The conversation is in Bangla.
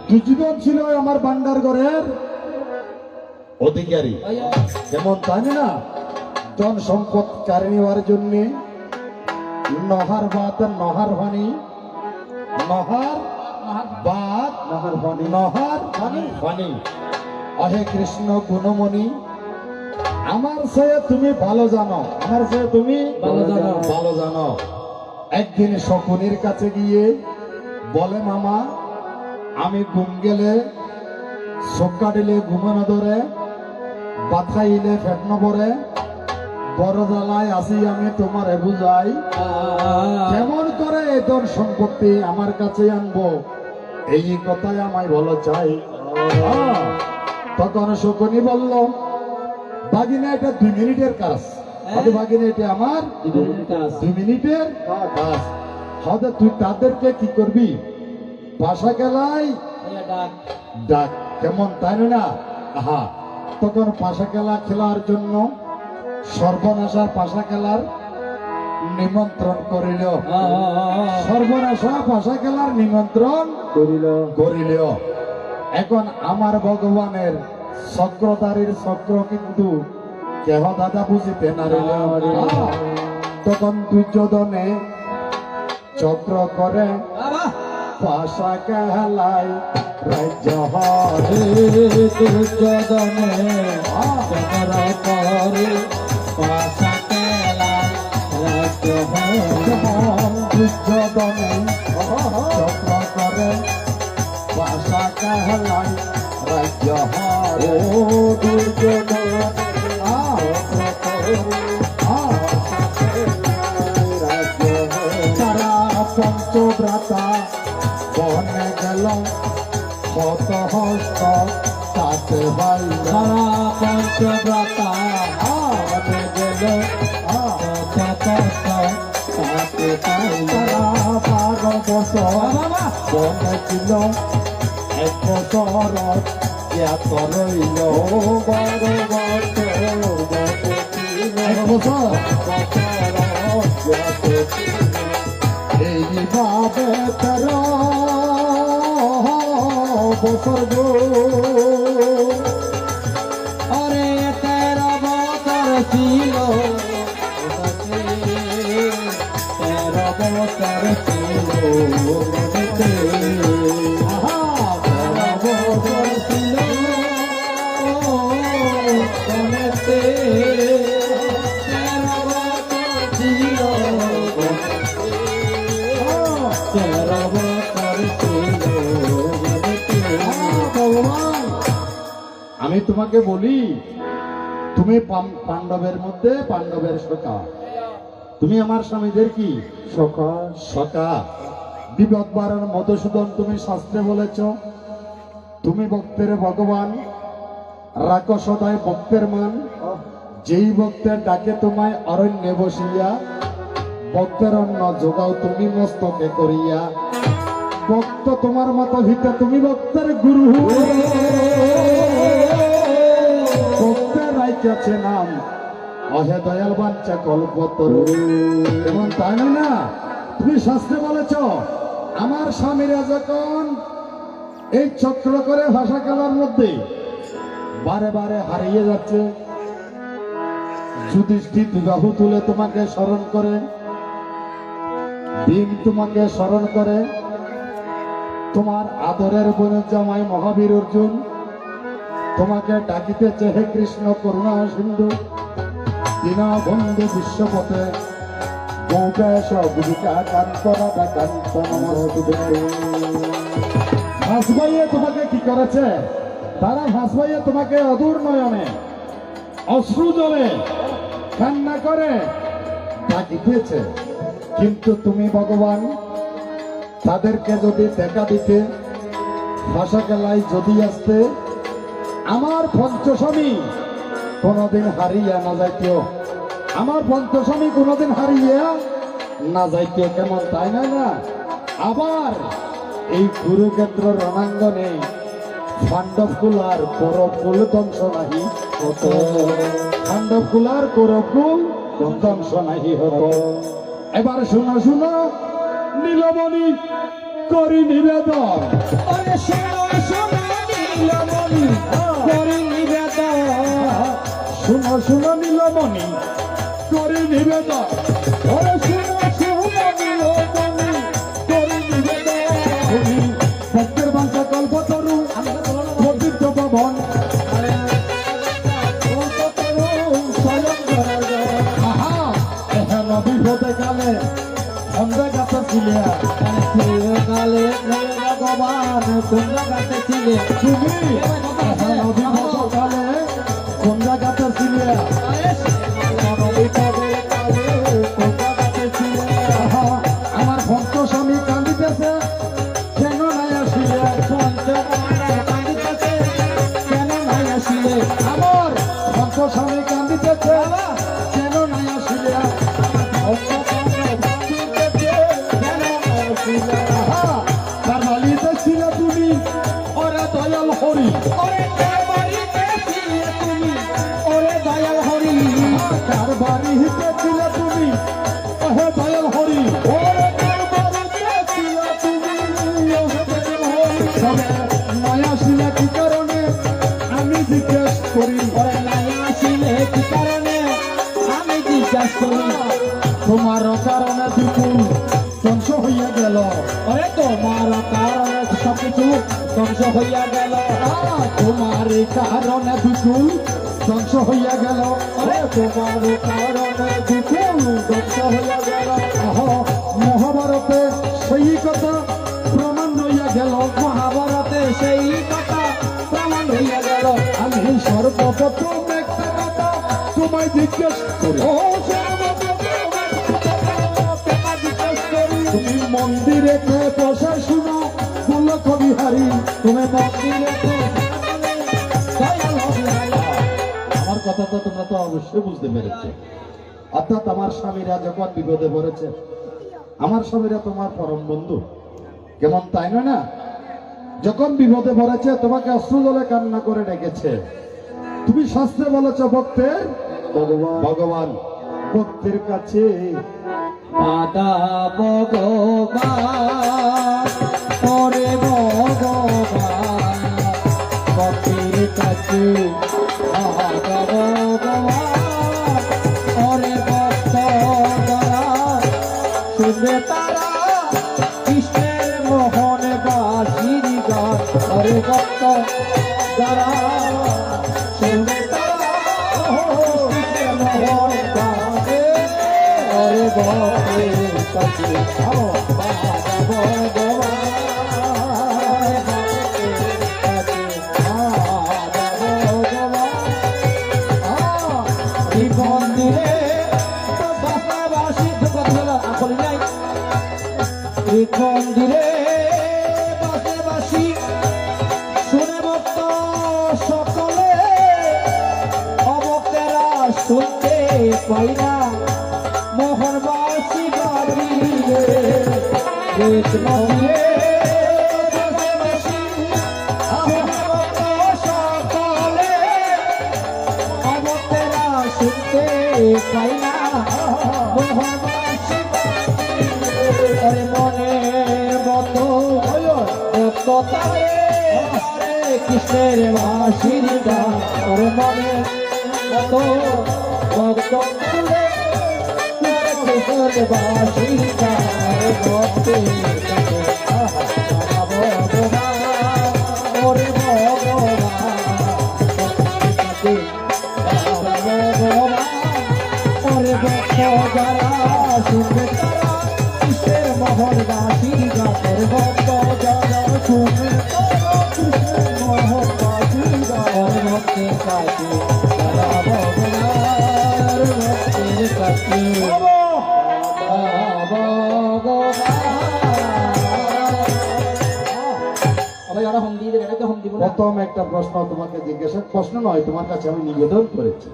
দুর্যোধন ছিল আমার ভান্ডার ঘরের অধিকারী, যেমন তাই না ধন সম্পদ কারণী হওয়ার জন্য নহর বাত নহর ভানি নহর বাত নহর ভানি অহে কৃষ্ণ গুণমণি, আমার চেয়ে তুমি ভালো জানো, আমার চেয়ে তুমি ভালো জানো। একদিন শকুনির কাছে গিয়ে বলে, মামা আমি ঘুম গেলে চোখ কাটিলে ঘুমানো ধরে, বাথাইলে ফেট নপরে, বড় জ্বালায় আসি আমি তোমারে বুঝাই, কেমন করে এই ধন সম্পত্তি আমার কাছে আনবো, এই কথাই আমায় বলো চাই। তখন শকুনি বলল, বাগিনা এটা 2 মিনিটের কাজ, বাগিনা এটা আমার 2 মিনিটের কাজ। হয়তো তুই তাদেরকে কি করবি, ভাষা খেলায় ডাক, কেমন তাই না? আহা, তখন পাশা খেলা খেলার জন্য সর্বনাশা পাশা খেলার নিমন্ত্রণ করিল, সর্বনাশা পাশা খেলার নিমন্ত্রণ করিল। এখন আমার ভগবানের চক্রধারীর চক্র কিন্তু কেহ দাদা বুঝিতে নারিল। তখন দুর্যোধনে চক্র করে পাশা খেলায় রাজ্য হরে, দুর্যোধনে চক্র করে পাশা খেলায় রাজ্য হরে, দুর্যোধনে চক্র করে পাশা খেলায় রাজ্য হরে, দুর্যোধন তারা পঞ্চব্রাতা বনে গেল, শত হস্ত তাতে ভাই, তারা পঞ্চব্রাতা বনে গেল, শত হস্ত তাতে ভাই, তারা 12 বছর বনে ছিল, 1 বছর জ্ঞাত রইল, 12 বছর 1 বছর জ্ঞাত, এইভাবে 13 বছর গো, আরে 13 বছর ছিল, 13 বছর ছিল, আহা 13 বছর ছিল মনেতে, 13 বছর ছিল, 13 বছর ছিল। ভগবান, আমি তোমাকে বলি, তুমি পাণ্ডবের মধ্যে পাণ্ডবের সখা, তুমি আমার স্বামীদের কি সখা, সখা বিপদ বারণ মধুসূদন, তুমি শাস্ত্রে বলেছ তুমি ভক্তের ভগবান, রাখো সদায় ভক্তের মান, যেই ভক্তের ডাকে তোমায় অরণ্যে বসিয়া, ভক্তের অন্ন যোগাও তুমি মস্তকে করিয়া, ভক্ত তোমার মাতা ভিতে তুমি ভক্তের গুরু, ভক্তের রাইকাছে নাম অহে দয়াল বাঞ্চা কল্পতরু, এবং তাই না তুমি শাস্ত্রে বলেছ আমার স্বামীরা যখন এই চক্র করে ভাষা খেলার মধ্যে বারে বারে হারিয়ে যাচ্ছে, যুধিষ্ঠির বাহু তুলে তোমাকে স্মরণ করে, ভীম তোমাকে স্মরণ করে, তোমার আদরের বোনের জামাই মহাবীর অর্জুন তোমাকে ডাকিতেছে, হে কৃষ্ণ করুণা সিন্ধু দীনবন্ধু বিশ্বপথে গৌবেশ গুলিকা কান্তরা কান্ত নমস্তুতে। ভাসভাইয়ে তোমাকে কি করেছে, তারা ভাসভাইয়ে তোমাকে অদূর নয়নে অশ্রু জলে কান্না করে ডাকিতেছে, কিন্তু তুমি ভগবান তাদেরকে যদি দেখা দিতে, ভাষা খেলায় যদি আসতে, আমার পঞ্চস্বামী কোনদিন হারিয়া না যাইতেও, আমার পঞ্চস্বামী কোনদিন হারিয়া না যাইতেও, কেমন তাই না? আবার এই কুরুক্ষেত্র রণাঙ্গনে পাণ্ডব কুলার কৌরব কুল ধ্বংস নাহি হত, পাণ্ডব কুলার কৌরব কুল ধ্বংস নাহি হত। এবার শুনো শুনো নীলমণি করি নিবেদন, ভগবান কোন জায়গাতে ছিলে তুমি নদী কালে কোন জায়গাতে ছিলে আমার ভক্ত স্বামী কান্দিতেছে কেন নাই আসিলে কান্দিতেছে কেন নাই আসিলে আমার ভক্ত স্বামী কান্দিতেছে কেন নাই আসিলে তার বাড়িতে ছিলে তুমি ওরে দয়াল হরি ওরে কার বাড়িতে ছিলে তুমি ওরে দয়াল হরি তার বাড়িতে ছিলে তুমি ওহে দয়াল হরি ওরে কার বাড়িতে ছিলে তুমি ওরে দয়াল হরি তবে নাই আসিলে কি কারণে আমি জিজ্ঞেস করি ওরে নাই আসিলে কি কারণে আমি জিজ্ঞাসা করি তোমার কারণে বিপুল ধ্বংস হইয়া গেল ওরে তোমার কারণে সবকিছু ধ্বংস হইয়া গেল তোমার কারণে বিপুল ধ্বংস হইয়া গেল ওরে তোমার কারণে বিপুল ধ্বংস হইয়া গেল মহাভারতে সেই কথা প্রমাণ হইয়া গেল মহাভারতে সেই কথা প্রমাণ হইয়া গেল আমি সর্বপ্রথম একটা কথা তোমায় জিজ্ঞেস করি ও তুমি মন্দিরে বসে শুনো বলল কবিহারি তুমি মন্দিরে আমার কথা তো তোমরা তো অবশ্যই বুঝতে পেরেছো অর্থাৎ আমার স্বামীরা যখন বিপদে পড়েছে আমার স্বামীরা তোমার পরম বন্ধু কেমন তাই নয় না যখন বিপদে পড়েছে তোমাকে অশ্রু জলে কান্না করে ডেকেছে তুমি শাস্ত্রে বলেছ ভক্তের ভগবান ভক্তের কাছে দাদা ভগবান পরে ভগবান ভক্তির কাছে দাদা ভগবান পরে ভক্ত দ্বারা শুনবে তারা কৃষ্ণের মোহন বাসির গান পরে ভক্ত দ্বারা শুনবে তারা কৃষ্ণের মোহন গানে ওরে ভক্তের কাছে মন্দিরে বাসি শুনে ভক্ত সকলে অবকেরা শুনতে পাই না মোহনবাসী বাড়ি মন্দিরে সকলে অবকেরা শুনতে পাই না মোহনবাসী আরে মনে মতো তারে কৃষ্ণের বাসির গান ওরে মনে মতো ভক্ত কৃষ্ণের বাসির গান ভক্তের কাছে ভগবান ওরে ভগবান ভগবান ওরে ভক্ত যারা শুনবে তারা কৃষ্ণের মোহন বাসির গানের ভক্ত যারা শুনবে কৃষ্ণের মোহন বাসির গানের ভক্তের কাছে তারা ভগবান ভক্তের কাছে প্রথম একটা প্রশ্ন তোমাকে জিজ্ঞাসা প্রশ্ন নয় তোমার কাছে আমি নিবেদন করেছি